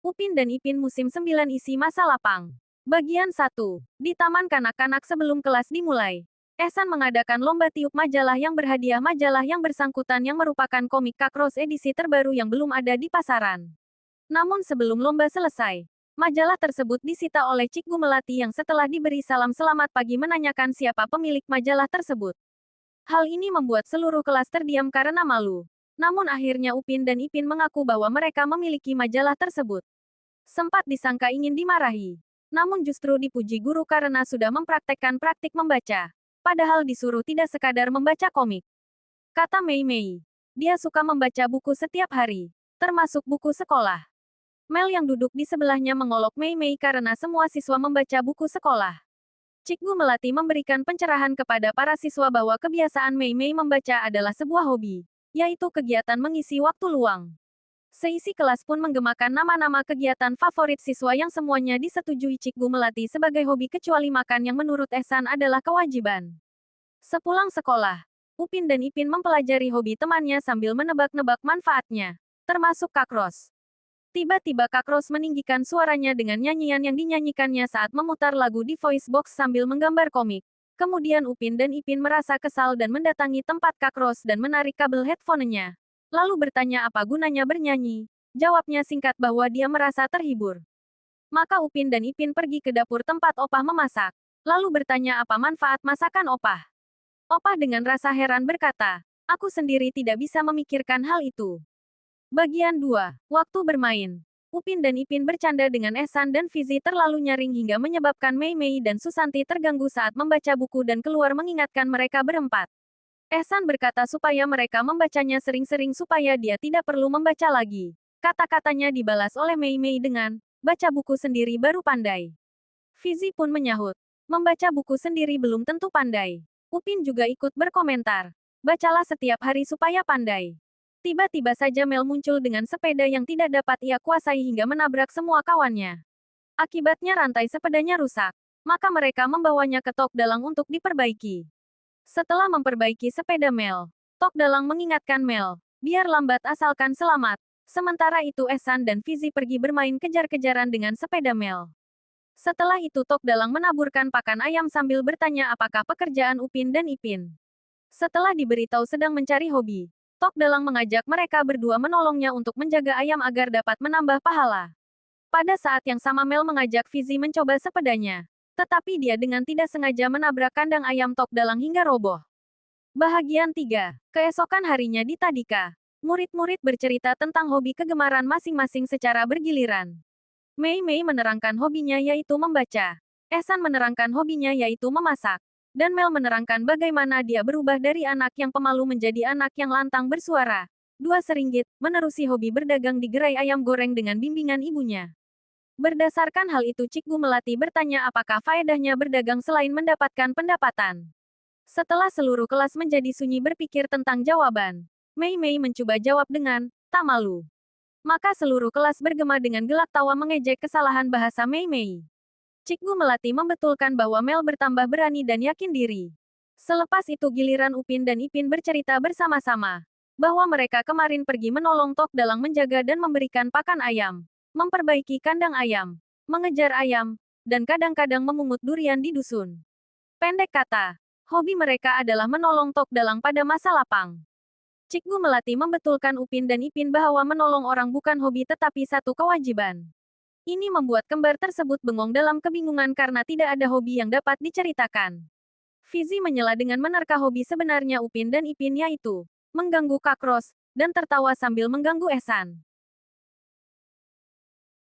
Upin dan Ipin Musim 9 isi masa lapang. Bagian 1. Di taman kanak-kanak sebelum kelas dimulai. Ehsan mengadakan lomba tiup majalah yang berhadiah majalah yang bersangkutan yang merupakan komik Kakros edisi terbaru yang belum ada di pasaran. Namun sebelum lomba selesai, majalah tersebut disita oleh Cikgu Melati yang setelah diberi salam selamat pagi menanyakan siapa pemilik majalah tersebut. Hal ini membuat seluruh kelas terdiam karena malu. Namun akhirnya Upin dan Ipin mengaku bahwa mereka memiliki majalah tersebut. Sempat disangka ingin dimarahi. Namun justru dipuji guru karena sudah mempraktekkan praktik membaca. Padahal disuruh tidak sekadar membaca komik. Kata Mei Mei. Dia suka membaca buku setiap hari. Termasuk buku sekolah. Mel yang duduk di sebelahnya mengolok Mei Mei karena semua siswa membaca buku sekolah. Cikgu Melati memberikan pencerahan kepada para siswa bahwa kebiasaan Mei Mei membaca adalah sebuah hobi, yaitu kegiatan mengisi waktu luang. Seisi kelas pun menggemakan nama-nama kegiatan favorit siswa yang semuanya disetujui Cikgu Melati sebagai hobi kecuali makan yang menurut Ehsan adalah kewajiban. Sepulang sekolah, Upin dan Ipin mempelajari hobi temannya sambil menebak-nebak manfaatnya, termasuk Kakros. Tiba-tiba Kakros meninggikan suaranya dengan nyanyian yang dinyanyikannya saat memutar lagu di voice box sambil menggambar komik. Kemudian Upin dan Ipin merasa kesal dan mendatangi tempat Kakros dan menarik kabel headphone-nya. Lalu bertanya apa gunanya bernyanyi. Jawabnya singkat bahwa dia merasa terhibur. Maka Upin dan Ipin pergi ke dapur tempat Opah memasak. Lalu bertanya apa manfaat masakan Opah. Opah dengan rasa heran berkata, aku sendiri tidak bisa memikirkan hal itu. Bagian 2. Waktu bermain. Upin dan Ipin bercanda dengan Ehsan dan Fizi terlalu nyaring hingga menyebabkan Mei Mei dan Susanti terganggu saat membaca buku dan keluar mengingatkan mereka berempat. Ehsan berkata supaya mereka membacanya sering-sering supaya dia tidak perlu membaca lagi. Kata-katanya dibalas oleh Mei Mei dengan, baca buku sendiri baru pandai. Fizi pun menyahut, membaca buku sendiri belum tentu pandai. Upin juga ikut berkomentar, bacalah setiap hari supaya pandai. Tiba-tiba saja Mel muncul dengan sepeda yang tidak dapat ia kuasai hingga menabrak semua kawannya. Akibatnya rantai sepedanya rusak, maka mereka membawanya ke Tok Dalang untuk diperbaiki. Setelah memperbaiki sepeda Mel, Tok Dalang mengingatkan Mel, biar lambat asalkan selamat. Sementara itu Ehsan dan Fizi pergi bermain kejar-kejaran dengan sepeda Mel. Setelah itu Tok Dalang menaburkan pakan ayam sambil bertanya apakah pekerjaan Upin dan Ipin. Setelah diberitahu sedang mencari hobi, Tok Dalang mengajak mereka berdua menolongnya untuk menjaga ayam agar dapat menambah pahala. Pada saat yang sama Mel mengajak Fizi mencoba sepedanya. Tetapi dia dengan tidak sengaja menabrak kandang ayam Tok Dalang hingga roboh. Bahagian 3. Keesokan harinya di Tadika. Murid-murid bercerita tentang hobi kegemaran masing-masing secara bergiliran. Mei Mei menerangkan hobinya yaitu membaca. Ehsan menerangkan hobinya yaitu memasak. Dan Mel menerangkan bagaimana dia berubah dari anak yang pemalu menjadi anak yang lantang bersuara. 2 seringgit, menerusi hobi berdagang di gerai ayam goreng dengan bimbingan ibunya. Berdasarkan hal itu Cikgu Melati bertanya apakah faedahnya berdagang selain mendapatkan pendapatan. Setelah seluruh kelas menjadi sunyi berpikir tentang jawaban, Mei Mei mencoba jawab dengan, tak malu. Maka seluruh kelas bergema dengan gelak tawa mengejek kesalahan bahasa Mei Mei. Cikgu Melati membetulkan bahwa Mel bertambah berani dan yakin diri. Selepas itu giliran Upin dan Ipin bercerita bersama-sama, bahwa mereka kemarin pergi menolong Tok Dalang menjaga dan memberikan pakan ayam. Memperbaiki kandang ayam, mengejar ayam, dan kadang-kadang memungut durian di dusun. Pendek kata, hobi mereka adalah menolong Tok Dalang pada masa lapang. Cikgu Melati membetulkan Upin dan Ipin bahwa menolong orang bukan hobi tetapi satu kewajiban. Ini membuat kembar tersebut bengong dalam kebingungan karena tidak ada hobi yang dapat diceritakan. Fizi menyela dengan menerka hobi sebenarnya Upin dan Ipin yaitu mengganggu Kakros, dan tertawa sambil mengganggu Ehsan.